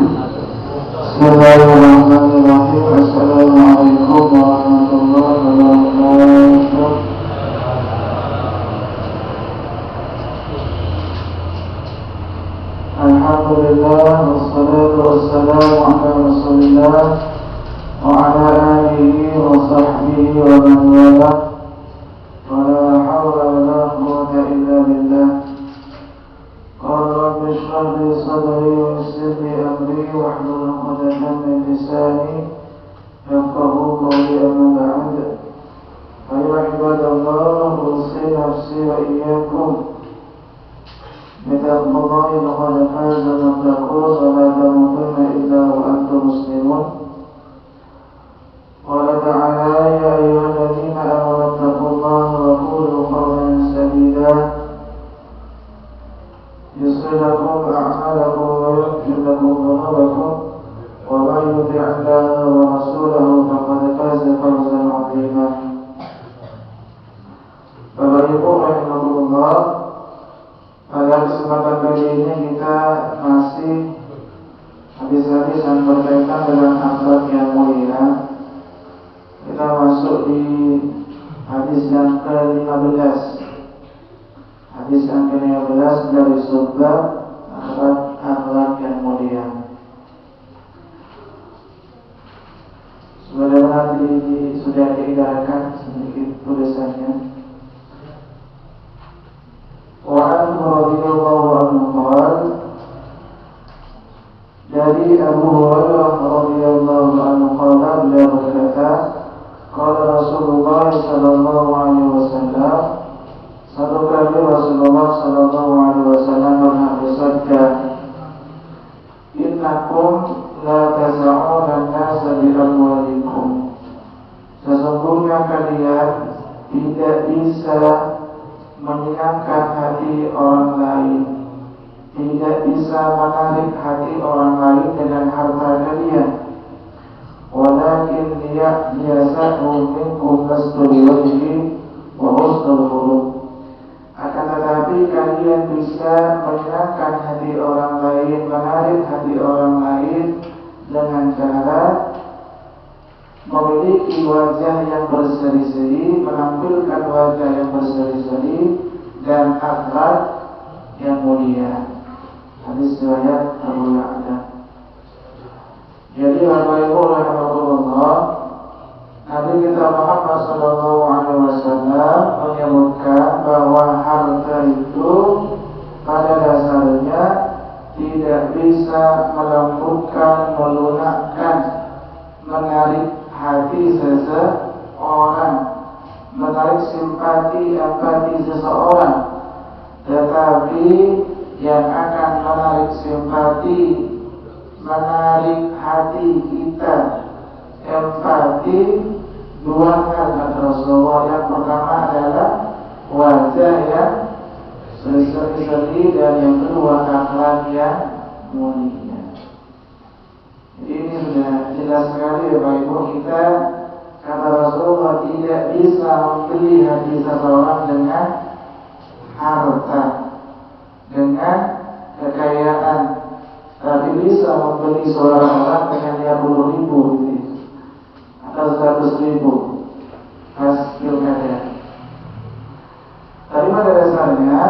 Bismillahirrahmanirrahim. Assalamualaikum warahmatullahi wabarakatuh. Alhamdulillah, wassalatu wassalamu ala rasulillah wa ala alihi wa sahbihi wa man wala. Wa la hawla wa la quwwata illa billah. Qala rabbi shrah li sadri wa yassir li amri wahlul 'uqdatam min lisani yafqahu qawli, amma ba'd. Fa ya ibadallah, usi nafsi wa iyyakum bitaqwallahi laqad faza al-muttaqun wa la tamutunna illa wa antum muslimun. Qala ta'ala ya ayyuhalladzina amanu taqullaha wa qulu qawlan sadida يصلح لكم أعمالكم ويغفر لكم ذنوبكم ومن يطع الله ورسوله فقد فاز فوزا عظيما. Bapak Ibu rahimakumullah, pada kesempatan kali ini kita masih habis-habisan berkaitan dengan akhlak yang mulia. Kita masuk di hadis yang ke-15. Hadis yang ke-15 dari surga, akhlak yang mulia. Sebagaimana sudah diidarkan sedikit tulisannya. Wa anhu radhiyallahu anhu qala, dari Abu Hurairah radhiyallahu anhu qala, beliau berkata, qala Rasulullah sallallahu alaihi wasallam, satu kali Rasulullah sallallahu alaihi wasallam pernah bersabda, innakum la tas'una an-nasa bi amwalikum. Sesungguhnya kalian tidak bisa menyenangkan hati orang lain, tidak bisa menarik hati orang lain dengan harta kalian. Walakin liya'sa'u minkum bastul wajhi wa husnul khuluq. Akan tetapi kalian bisa menyenangkan hati orang lain, menarik hati orang lain dengan cara memiliki wajah yang berseri-seri, menampilkan wajah yang berseri-seri dan akhlak yang mulia. Hadis riwayat Abu Ya'la. Jadi Bapak Ibu rahimahullah, Nabi kita Muhammad sallallahu alaihi wasallam menyebutkan bahwa harta itu pada dasarnya tidak bisa melembutkan, melunakkan, menarik hati seseorang, menarik simpati, empati seseorang. Tetapi yang akan menarik simpati, menarik hati kita, empati, dua hal kata Rasulullah. Yang pertama adalah wajah yang berseri-seri, dan yang kedua akhlak yang mulia. Jadi ini sudah jelas sekali Bapak Ibu, kita kata Rasulullah tidak bisa membeli hati seseorang dengan harta, dengan kekayaan, tapi bisa membeli seorang orang dengan 50.000 atau 100.000 hasil karya. Tapi pada dasarnya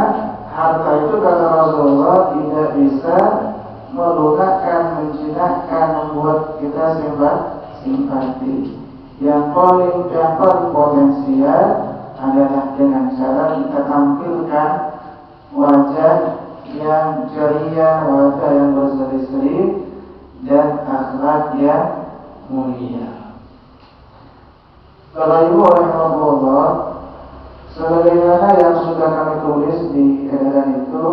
harta itu kata Rasulullah tidak bisa melunakkan, menjinakkan, membuat kita simpati. Yang paling potensial adalah dengan cara kita tampilkan wajah yang ceria, wajah yang berseri-seri, dan akhlak yang mulia. Bapak Ibu rahimahullah, sebagaimana yang sudah kami tulis di edaran itu,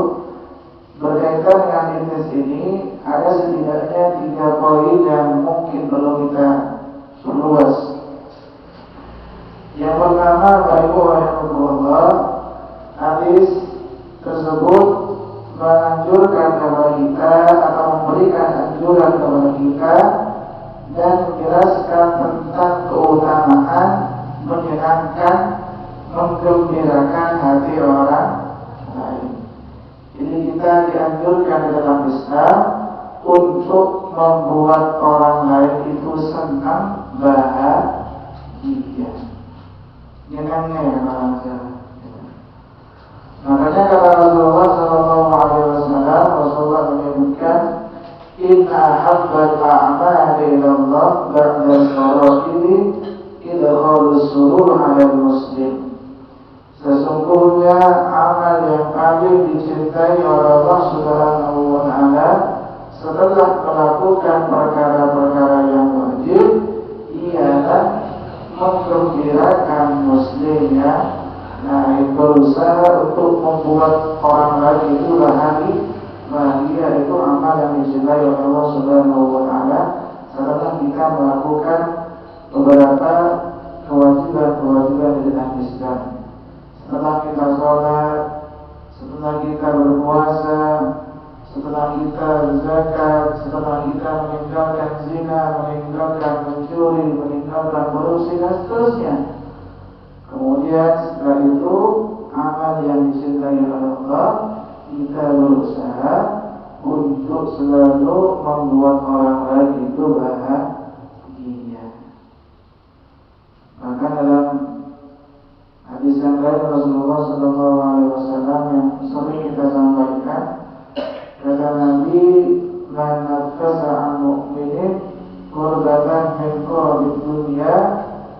berkaitan dengan hadis ini ada setidaknya 3 poin yang mungkin perlu kita perluas. Yang pertama, Bapak Ibu rahimahullah, hadis tersebut menganjurkan kepada kita atau memberikan anjuran kepada kita dan menjelaskan tentang keutamaan menyenangkan, menggembirakan hati orang lain. Jadi kita dianjurkan dalam Islam untuk membuat orang lain itu senang, bahagia. Nyenangnya ya kalau salah. Makanya kata Rasulullah SAW, Rasulullah menyebutkan, Inna habbal a'mali ilallah ba'da al-fara'ili idkhalus surur 'alal muslim. Sesungguhnya amal yang paling dicintai oleh Allah Subhanahu wa ta'ala setelah melakukan perkara-perkara yang wajib ialah menggembirakan muslim yang berusaha untuk membuat orang lain itu bahagia. Itu amal yang dicintai oleh Allah Subhanahu wa ta'ala setelah kita melakukan beberapa kewajiban di dalam Islam. Setelah kita sholat, setelah kita berpuasa, setelah kita zakat, setelah kita meninggalkan zina, meninggalkan mencuri, meninggalkan korupsi dan seterusnya. Kemudian setelah itu amal yang dicintai oleh Allah, kita berusaha untuk selalu membuat orang lain itu bahagia. Maka dalam hadis yang lain Rasulullah SAW yang sering kita sampaikan, kata Nabi, "Man nafasa 'an mu'minin qurbatan min qurbi dunya,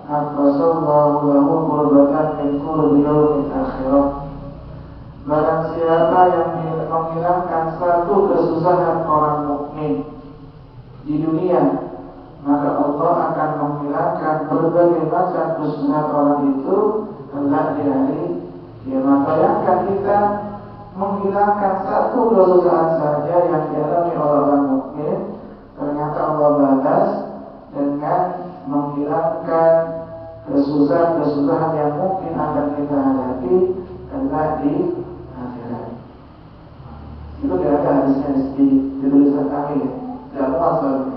nafasallahu lahu qurbatan min qurbi yaumil akhirah." Barang siapa yang menghilangkan satu kesusahan orang mukmin di dunia, maka Allah akan menghilangkan berbagai macam kesusahan orang itu kelak di hari kiamat. Bayangkan kita menghilangkan satu kesusahan saja yang dialami oleh orang mukmin, ternyata Allah balas dengan menghilangkan kesusahan yang mungkin akan kita hadapi kelak di akhirat. Itu tidak ada hadisnya di tulisan kami ya, tidak masalah.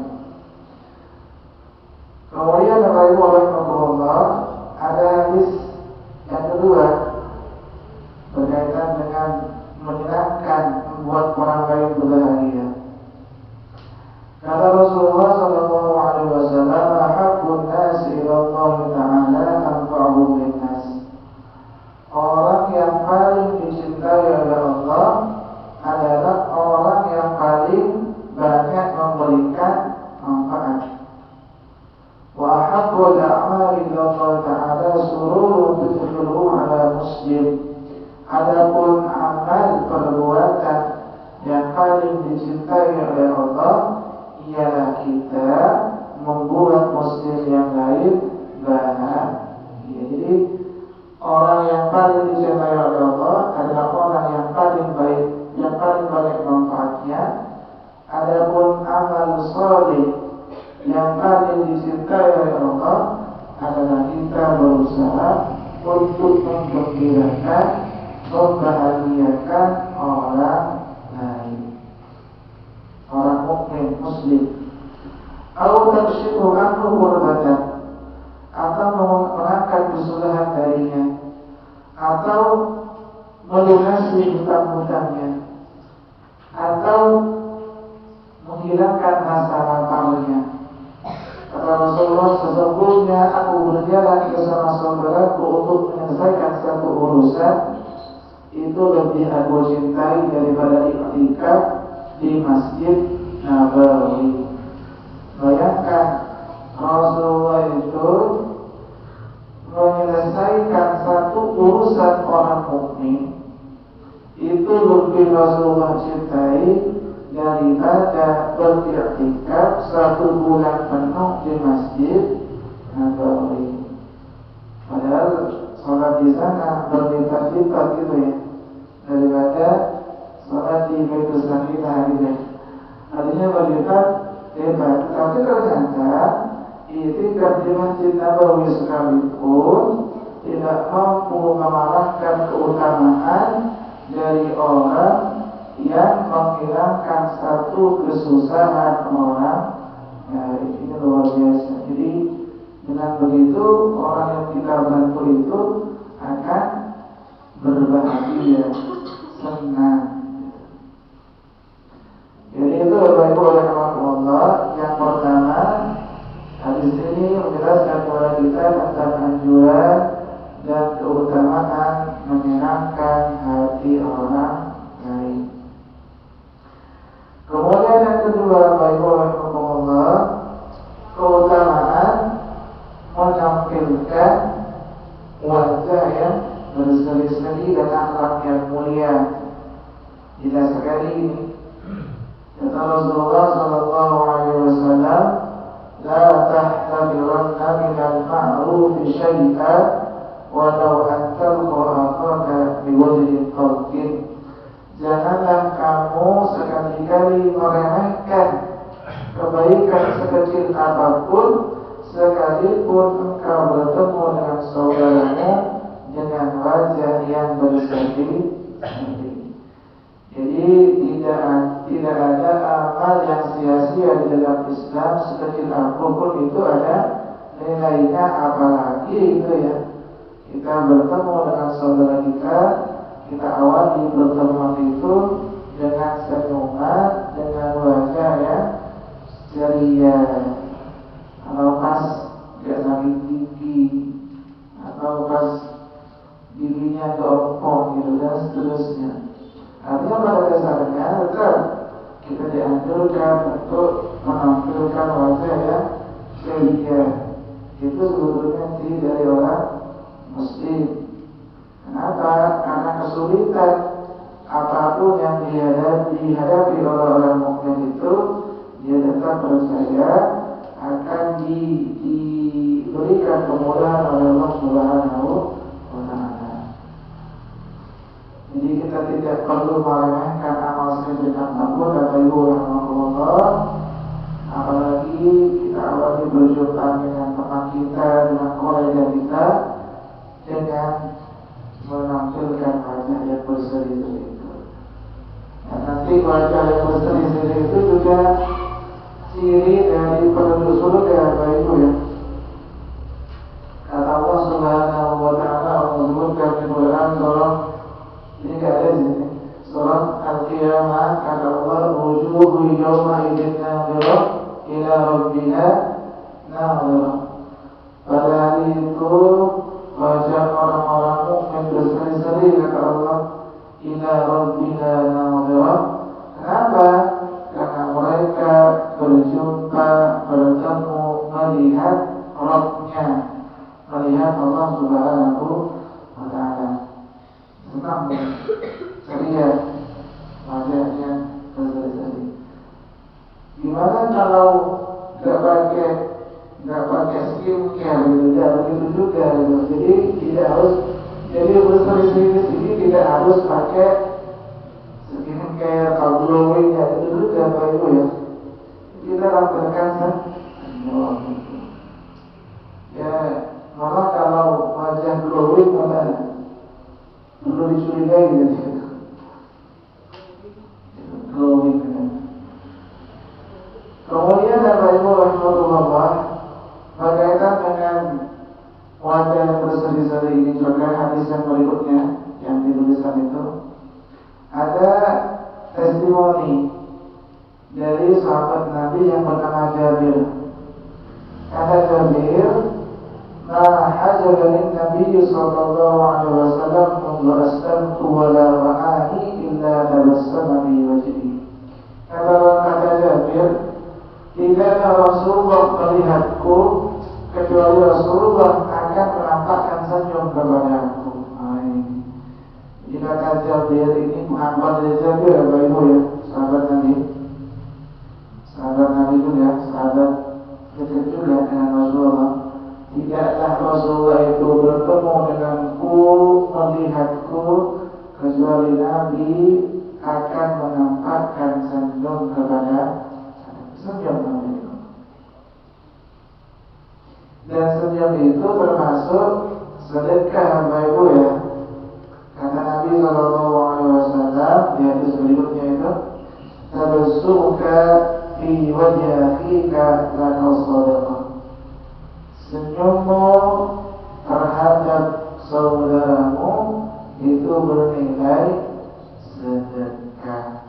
Kemudian Bapak Ibu rahimahullah, ada hadis yang kedua berkaitan dengan menyenangkan, membuat orang lain berbahagia. Kata Rasulullah SAW, "Habbun nasi ila Allah Ta'ala anfa'uhum linnas." Orang yang paling dicintai oleh Allah adalah orang yang paling banyak memberikan manfaat. Wa ahabbul a'mali ila Allah Ta'ala sururun tudkhiluhu 'ala muslim. Adapun amal perbuatan yang paling dicintai oleh Allah ialah kita membuat muslim yang lain bahagia. Jadi orang yang paling dicintai oleh Allah adalah orang yang paling baik, yang paling banyak manfaatnya. Adapun amal saleh yang paling dicintai oleh Allah adalah kita berusaha untuk menggembirakan, membahagiakan orang lain, orang mukmin muslim. Atau takshifu anhu qurbatan, atau mengangkat kesalahan darinya, atau melunasi hutang-hutangnya, atau menghilangkan rasa laparnya. Kata Rasulullah, sesungguhnya aku berjalan bersama saudaraku untuk menyelesaikan satu urusan, itu lebih aku cintai daripada iktikaf di Masjid Nabawi. Bayangkan Rasulullah itu menyelesaikan satu urusan orang mukmin, itu lebih Rasulullah cintai daripada beriktikaf 1 bulan penuh di Masjid Nabawi. Padahal sholat di sana berlipat-lipat gitu ya, daripada sholat di Baitul Sakinah gitu. Artinya berlipat-lipat. Tapi ternyata iktikaf di Masjid Nabawi sekalipun tidak mampu mengalahkan keutamaan dari orang yang menghilangkan satu kesusahan orang. Ini luar biasa. Jadi dengan begitu orang yang kita bantu itu akan berbahagia, senang. Jadi itu Bapak Ibu oleh Allah. Yang pertama, hadis ini menjelaskan kepada kita tentang anjuran dan keutamaan menyenangkan hati orang lain. Kemudian yang kedua, Bapak Ibu oleh Allah, keutamaan menampilkan wajah yang berseri-seri dan akhlak yang mulia. Jelas sekali ini. Kata Rasulullah sallallahu alaihi wasallam, "La tahtabiranna minal ma'rufi syai'an walau an talqa akhaka biwajhin talqin." Janganlah kamu sekali-kali meremehkan kebaikan sekecil apapun, sekalipun engkau bertemu dengan saudaramu dengan wajah yang berseri. Jadi tidak ada amal yang sia-sia di dalam Islam sekecil apapun itu ada nilainya, apalagi itu ya kita bertemu dengan saudara kita awali pertemuan itu dengan senyuman, dengan wajah yang ceria. Atau pas dia sakit gigi, atau pas giginya keompong gitu dan seterusnya. Artinya pada dasarnya tetap kita dianjurkan untuk menampilkan wajah yang ceria. Itu sebetulnya ciri dari orang Muslim. Kenapa? Karena kesulitan apapun yang dihadapi oleh orang mukmin itu, dia tetap percaya akan diberikan kemudahan oleh Allah Subhanahu wa Ta'ala. Jadi kita tidak perlu meremehkan amal sekecil apapun, kata Ibu rahimahullah. Apalagi kita awali berjumpa dengan teman kita, dengan kolega kita, dengan menampilkan wajah yang berseri-seri itu. Dan nanti wajah yang berseri-seri itu juga ciri dari penduduk surga, Bapak Ibu ya. Kata Allah Subhanahu wa Ta'ala, Allah sebutkan di Quran surah ini enggak ada di sini. Surah Al-Qiyamah, kata Allah, wujuhu yawma idzin nadhirah ila rabbiha nadhirah. Pada hari itu wajah orang-orang mukmin berseri-seri, kata Allah, ila rabbiha nadhirah. Kenapa? Karena mereka berjumpa, bertemu, melihat Rabb-nya, melihat Allah Subhanahu wa Ta'ala. Senang ceria, wajahnya berseri-seri. Gimana kalau nggak pakai skincare gitu? Tidak begitu juga gitu. Jadi tidak harus, jadi berseri-seri ini tidak harus pakai skincare atau glowing ya, itu juga Bapak Ibu ya. Kita lakukan ya, malah kalau wajah glowing malah perlu dicurigai gitu. Glowing ya. Kemudian Bapak Ibu rahimahullah, berkaitan dengan wajah yang berseri-seri ini juga hadis yang berikutnya yang dituliskan itu ada testimoni dari sahabat Nabi yang bernama Jabir. Kata Jabir, "Ma hajabalin Nabi sallallahu alaihi wasallam mundu aslamtu wa la ra'ani illa tabassama bi wajhi." Kata Jabir, tidaklah Rasulullah melihatku kecuali Rasulullah akan menampakkan senyum kepada aku. Jadi kata Jabir ini pengakuan dari Jabir ya Bapak Ibu ya, sahabat Nabi. Sahabat Nabi itu ya, sahabat dekat juga dengan Rasulullah. Tidaklah Rasulullah itu bertemu denganku, melihatku, kecuali Nabi akan menampakkan senyum kepada senyum Nabi. Dan senyum itu termasuk sedekah Bapak Ibu ya. Kata Nabi sallallahu alaihi wasallam di hadis berikutnya itu, "Tabassuka fi wajhi akhika laka shadaqah." Senyummu terhadap saudaramu itu bernilai sedekah.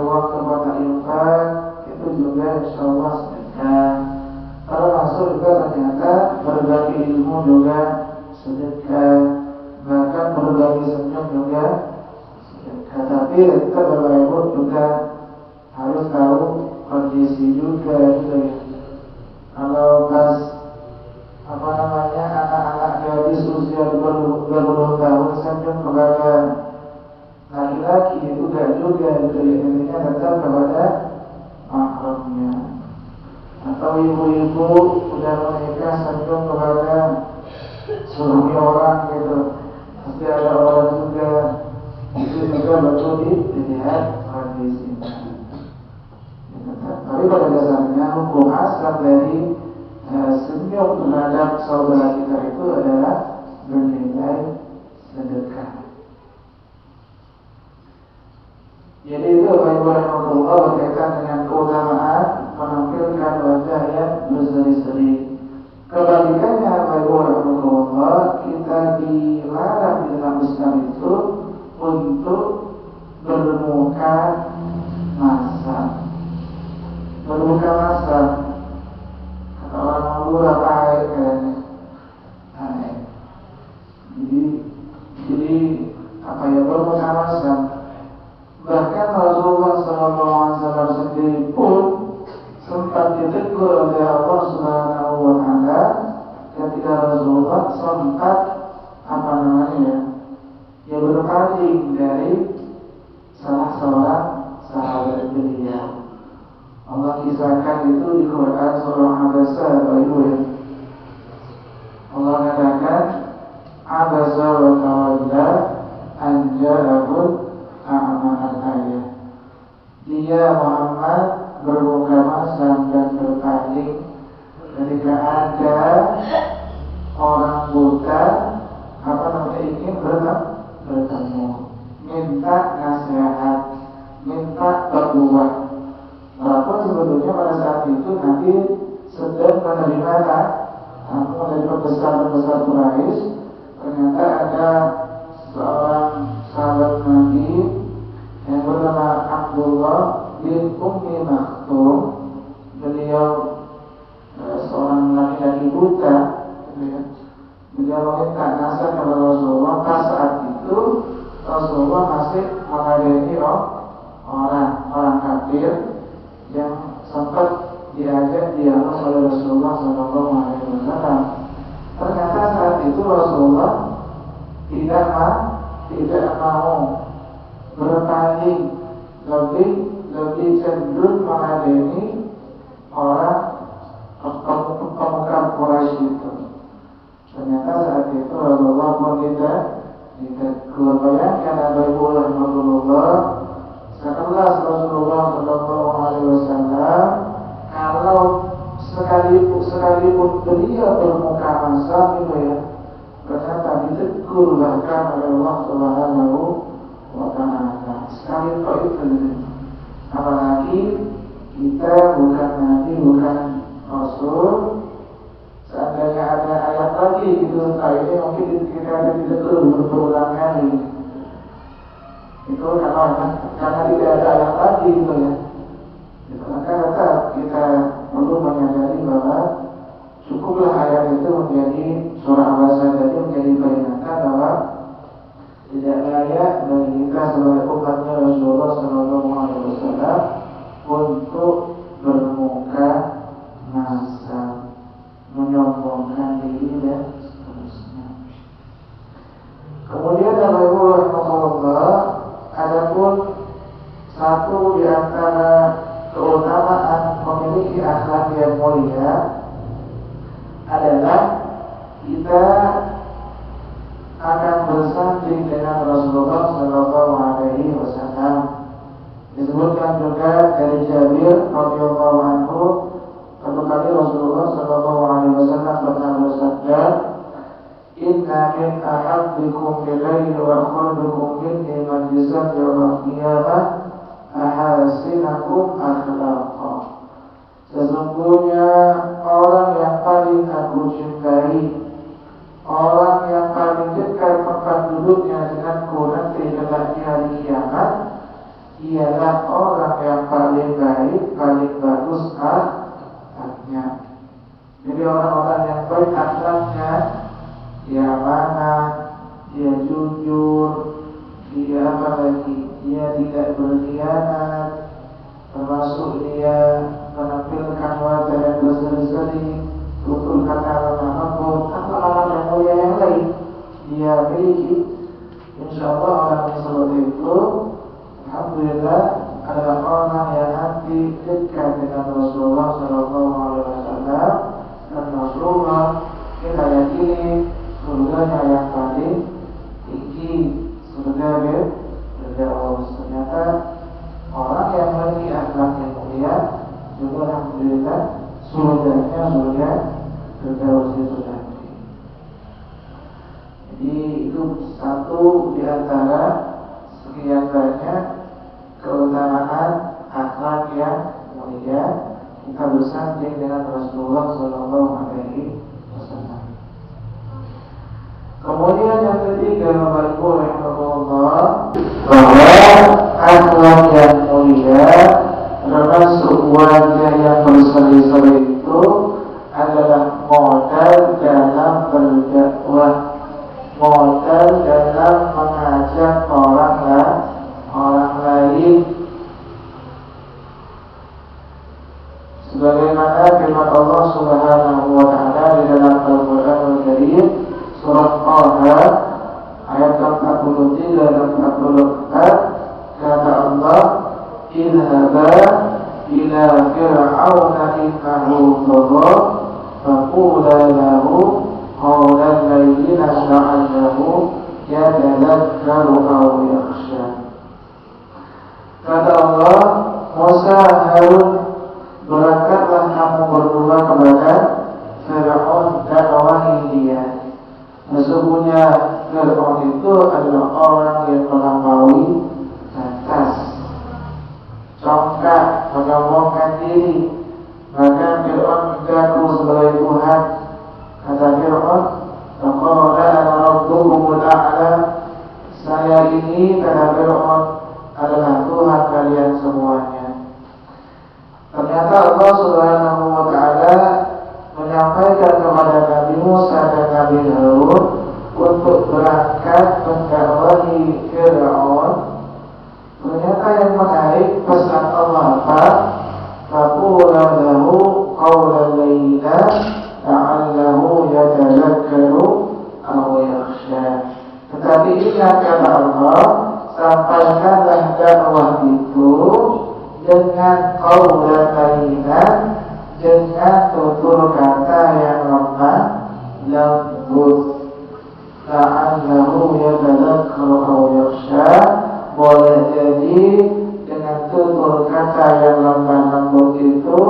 uang kepada infak, itu juga insya Allah sedekah. Termasuk juga ternyata berbagi ilmu juga sedekah, bahkan berbagi senyum juga sedekah. Tapi kita Bapak Ibu juga harus tahu kondisi juga gitu ya. Kalau pas anak-anak gadis usia 20 tahun senyum kepada laki-laki itu gak juga gitu ya, intinya tetap kepada mahramnya. Atau ibu-ibu udah menikah senyum kepada suami orang gitu, pasti ada orang juga, itu juga betul dilihat kondisinya. Tapi pada dasarnya hukum asal dari senyum terhadap saudara kita itu adalah bernilai sedekah. Jadi itu Bapak Rahmatullah berkaitan dengan keutamaan menampilkan wajah yang berseri-seri. Kebalikannya Bapak Rahmatullah, kita dilarang di dalam Islam itu untuk bermuka masam. Bermuka masam, kata orang Manggur apa air kayaknya. Jadi apa ya, bermuka masam. Bahkan Rasulullah SAW sendiri pun sempat ditegur oleh Allah Subhanahu wa Ta'ala ketika Rasulullah sempat berpaling dari salah seorang sahabat beliau. Allah kisahkan itu di Quran surah Abasa ya. Allah katakan Abasa wa tawalla an ja'ahul a'ma al-ayah. Dia Muhammad bermuka masam dan berpaling ketika ada orang buta ingin bertemu, minta nasihat, minta berbuat. Walaupun sebetulnya pada saat itu Nabi sedang menerima pembesar Quraisy. Ternyata ada seorang sahabat Nabi yang bernama Abdullah bin Ummi Maktum. Beliau seorang laki-laki buta. Beliau meminta nasihat kepada Rasulullah. Pada saat itu Rasulullah masih mengadeni orang kafir yang sempat diajak dialog oleh Rasulullah SAW. Ternyata saat itu Rasulullah tidak mau berpaling, lebih cenderung mengadeni orang pemuka Quraisy itu. Ternyata saat itu Rasulullah pun tidak bayangkan ada ibu Rasulullah setelah Rasulullah SAW, kalau sekalipun beliau bermuka masam gitu ya, ternyata ditegur bahkan oleh Allah Subhanahu wa Ta'ala. Sekali itu, apalagi kita bukan Nabi, bukan Rasul. Seandainya ada ayat lagi gitu, ini mungkin kita ditegur berulang kali. Itu karena tidak ada ayat lagi gitu ya. Maka tetap kita perlu menyadari bahwa cukuplah ayat itu menjadi surah Al-Baqarah jadi menjadi peringatan bahwa tidak layak bagi kita sebagai umatnya Rasulullah SAW untuk bermuka masam, menyombongkan diri dan seterusnya. Kemudian Bapak Ibu rahimahullah, adapun satu di antara keutamaan memiliki akhlak yang mulia adalah kita akan bersanding dengan Rasulullah SAW. Disebutkan juga dari Jabir radhiyallahu anhu, satu kali Rasulullah SAW pernah bersabda, Inna min ahabbikum bilayli wa akhrabikum minni majlisan yawmal qiyamah ahasinakum akhlaqa. Sesungguhnya orang yang paling aku cintai, orang yang paling dekat tempat duduknya denganku nanti kelak di hari kiamat, ialah orang orang yang paling baik, paling bagus akhlaknya. Jadi orang-orang yang baik akhlaknya, dia amanah, dia jujur, dia apa lagi? Dia tidak berkhianat, termasuk dia menampilkan wajah yang berseri-seri, tutur kata lemah lembut, atau orang yang mulia yang lain dia miliki. Insyaallah orang yang seperti itu, alhamdulillah, adalah orang yang nanti dekat dengan Rasulullah SAW. Dan Rasulullah kita yakini surganya yang paling tinggi, surga Allah. Ternyata orang yang memiliki akhlak yang mulia juga alhamdulillah surganya surga Firdaus itu nanti. Jadi itu satu di antara sekian banyak keutamaan akhlak yang mulia. Kita bersanding dengan Rasulullah SAW. Kemudian yang ketiga, Bapak Ibu rahimahullah, bahwa akhlak yang mulia termasuk wajah yang berseri-seri itu adalah modal dalam berdakwah, modal dalam mengajak orang lain. Sebagaimana firman Allah Subhanahu wa taala di dalam Al-Qur'an Al-Karim surah Taha ayat 43 dan 44, kata Allah, "Idhaba ila fir'auna innahu tagha faqula lahu qawlan layyinan la'allahu yatadhakkaru aw yakhsha." Kata Allah, Musa, Harun, berangkatlah kamu berdua kepada Fir'aun, dakwahi dia. Sesungguhnya Fir'aun itu adalah orang yang melampaui batas, congkak, menyombongkan diri. Maka Fir'aun mengaku sebagai Tuhan. Kata Fir'aun, "Faqala ana rabbukumul a'la." Saya ini, kata Fir'aun, adalah Tuhan kalian semuanya. Ternyata Allah Subhanahu wa taala menyampaikan kepada Nabi Musa dan Nabi Harun untuk berangkat mendakwahi Fir'aun. Ternyata yang menarik pesan Allah apa? Faqula lahu qawlan layyinan la'allahu yatadhakkaru aw yakhsha. Tetapi ingat, kata Allah, sampaikanlah dakwah itu dengan qawlan layyinan, dengan tutur kata yang lemah lembut, la'allahu yatadhakkaru aw yakhsha. Boleh jadi dengan tutur kata yang lemah lembut itu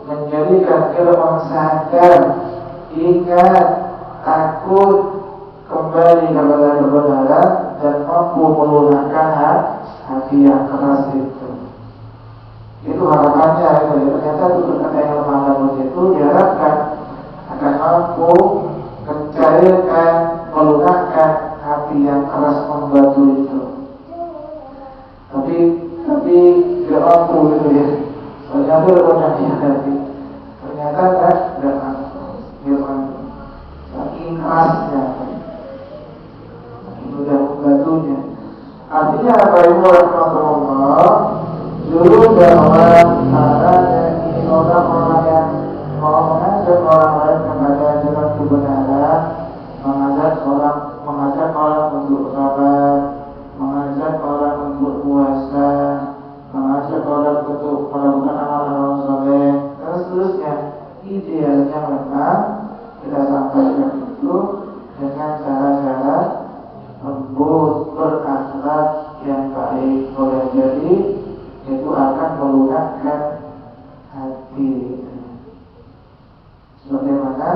menjadikan Fir'aun sadar, ingat, takut, kembali kepada kebenaran dan mampu melunakkan hati yang keras itu. Itu harapannya. Ternyata tutur kata yang lemah lembut itu diharapkan akan mampu mencairkan, melunakkan hati yang keras membatu itu. Tapi dia mampu gitu ya. Ternyata lunaknya hati. Ternyata tidak mampu. Dia mampu. Saking kerasnya, saking mudah membatunya. Artinya apa, Ibu rahimahullah? Dulu dakwah caranya ini orang-orang yang mau mengajak orang lain kepada jalan kebenaran, mengajak orang untuk sabar, mengajak orang untuk puasa, mengajak orang untuk melakukan amal-amal soleh, dan seterusnya. Idealnya memang kita sampaikan itu dengan cara-cara lembut, berakhlak yang baik. Boleh jadi itu akan melunakkan hati. Sebagaimana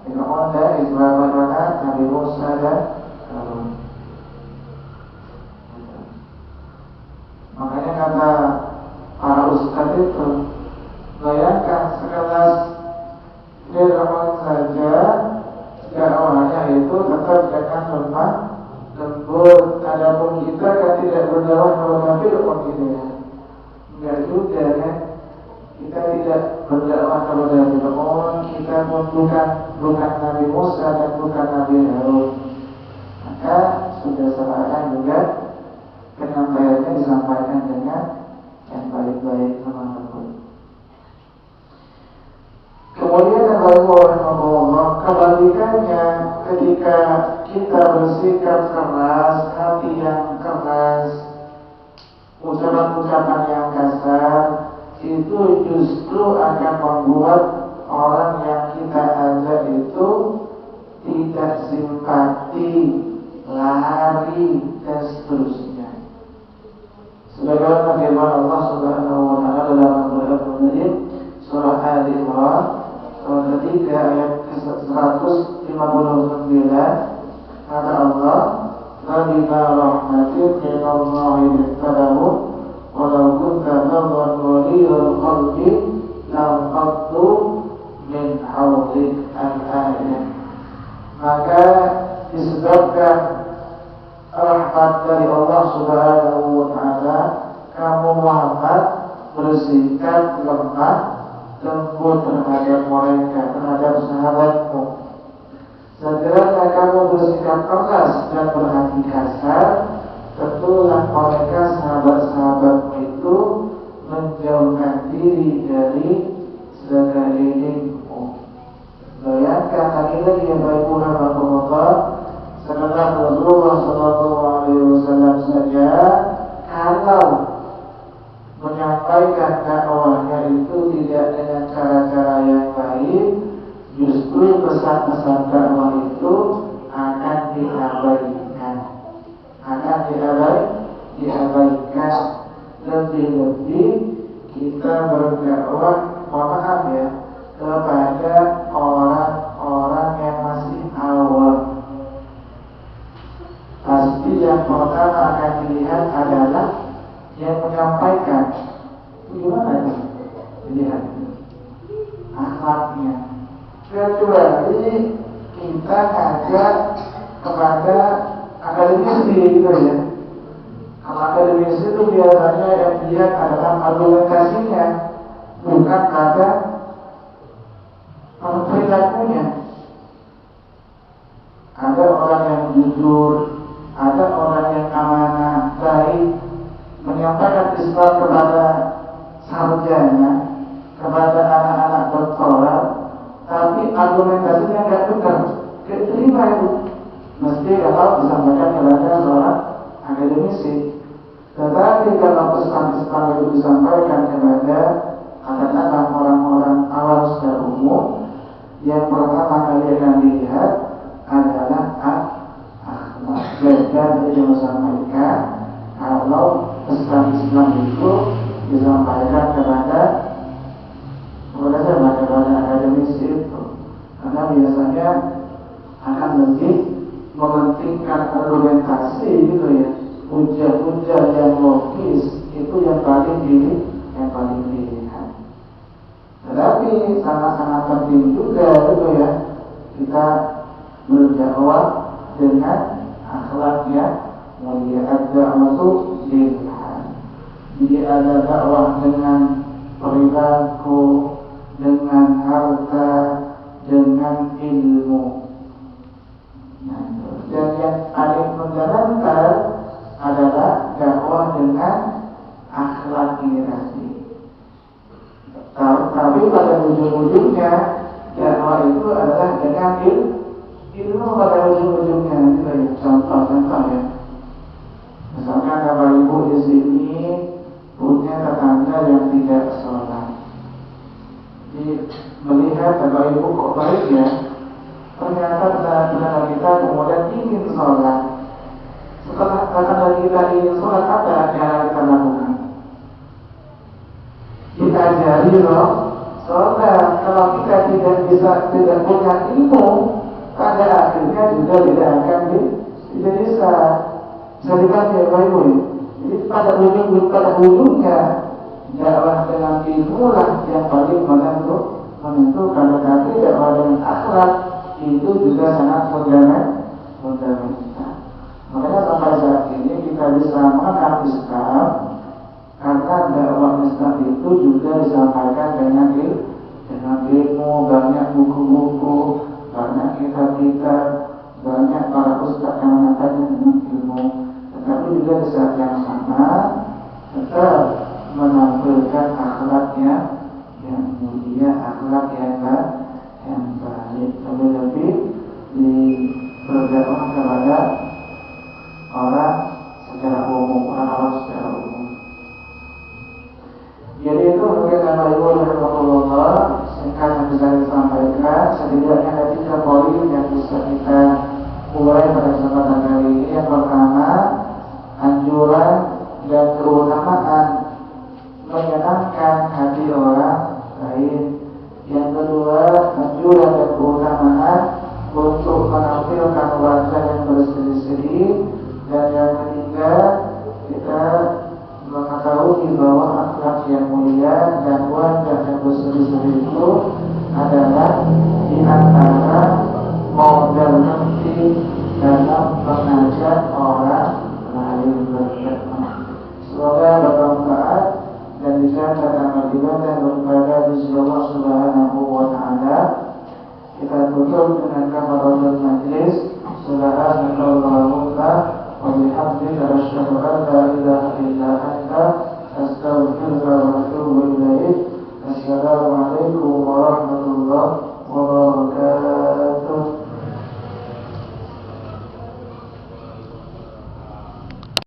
Fir'aun dan sebagaimana Nabi Musa dan Harun. Makanya kata para ustaz itu, bayangkan sekelas Fir'aun saja dakwahnya itu tetap dengan lemah lembut. Adapun kita kan tidak berdakwah kepada Fir'aun gitu ya. berdakwah kepada Fir'aun, kita pun bukan Nabi Musa dan bukan Nabi Harun. Maka sudah sepakat juga penyampaiannya disampaikan dengan yang baik-baik teman-teman. Kemudian Allah, kebalikannya ketika kita bersikap keras, hati yang keras, ucapan-ucapan yang kasar, itu justru akan membuat orang yang kita ajak itu tidak simpati, lari, dan seterusnya. Sebagaimana firman Allah Subhanahu wa taala dalam Al-Qur'an surah Al-Imran surah ketiga ayat 159, kata Allah, "Fabima rahmatin min Allah ibtadahu walau kunta fadlan ghalidhal qalbi lanfaddu min hawlik." Al-ayat. Maka disebabkan rahmat dari Allah Subhanahu wa taala, kamu Muhammad bersikap lemah lembut terhadap mereka, terhadap sahabatmu. Sekiranya kamu bersikap keras dan berhati kasar, tentulah mereka sahabat-sahabatmu itu menjauhkan diri dari sekelilingmu. Bayangkan lagi ya baik rahmatullah, setelah Rasulullah SAW saja kalau menyampaikan dakwahnya itu tidak dengan cara-cara yang baik, justru pesan-pesan dakwah itu akan diabaikan, diabaikan. Lebih-lebih kita berdakwah, mohon maaf ya, kepada orang-orang yang masih awam. Pasti yang pertama akan dilihat adalah yang menyampaikan. Gimana nih? Dilihat akhlaknya. Kecuali kita ngajak kepada akademisi gitu ya. Kalau akademisi itu biasanya yang dilihat adalah argumentasinya, bukan pada perilakunya. Ada orang yang jujur, ada orang yang amanah, baik, menyampaikan Islam kepada sarjana, kepada anak-anak doktorat, tapi argumentasinya nggak benar, keterima itu. Mesti kalau disampaikan kepada seorang akademisi. Tetapi kalau pesan Islam itu disampaikan kepada katakanlah orang-orang awam secara umum, yang pertama kali akan dilihat adalah akhlak. Dan yang disampaikan kalau pesan Islam itu disampaikan kepada akademisi itu, karena biasanya akan lebih mementingkan argumentasi gitu ya, hujah-hujah yang logis itu yang paling dilihat. Tetapi sangat-sangat penting juga gitu ya, kita berdakwah dengan akhlaknya mulia. Ad-da'watu bilhal. Jadi ada dakwah dengan perilaku, dengan harta, dengan ilmu. Dan yang paling menjalankan adalah dakwah dengan akhlak ini tadi. Tapi pada ujung-ujungnya dakwah itu adalah dengan ilmu pada ujung-ujungnya. Contoh ya. Misalnya Bapak Ibu di sini punya tetangga yang tidak sholat. Jadi melihat Bapak Ibu kok baik ya, ternyata tetangga kita kemudian ingin sholat. Setelah tetangga kita ingin sholat, apa yang kita lakukan? Kita ajari loh sholat. Kalau kita tidak punya ilmu, pada akhirnya juga tidak akan bisa dipakai Bapak-Ibu. Jadi pada ujungnya dakwah dengan ilmu lah yang paling menentukan. Tetapi dakwah dengan akhlak itu juga sangat fundamental. Makanya sampai saat ini kita bisa mengenal Islam karena dakwah Islam itu juga disampaikan dengan ilmu, banyak buku-buku, banyak kitab-kitab, banyak para ustaz yang mengatakan tentang ilmu. Tetapi juga di saat yang sama tetap menampilkan akhlaknya yang mulia, akhlak yang baik, lebih-lebih di berdakwah kepada orang secara umum, orang-orang secara umum. Jadi itu mungkin Ibu rahimahullah singkat yang bisa disampaikan. Setidaknya ada 3 poin yang bisa kita mulai pada kesempatan kali ini. Yang pertama, anjuran dan keutamaan menyenangkan hati orang lain. Yang kedua, anjuran dan keutamaan untuk menampilkan wajah yang berseri-seri. Dan yang ketiga, kita mengetahui bahwa akhlak yang mulia dan wajah yang berseri-seri itu adalah di antara modal penting dalam mengajak orang lain berdakwah. Semoga bermanfaat dan dijadikan amal ibadah daripada di Allah Subhanahu wa taala. Kita tutup dengan kafaratul majlis. Subhanallahumma wa bihamdika asyhadu an la ilaha illa anta astaghfiruka wa atubu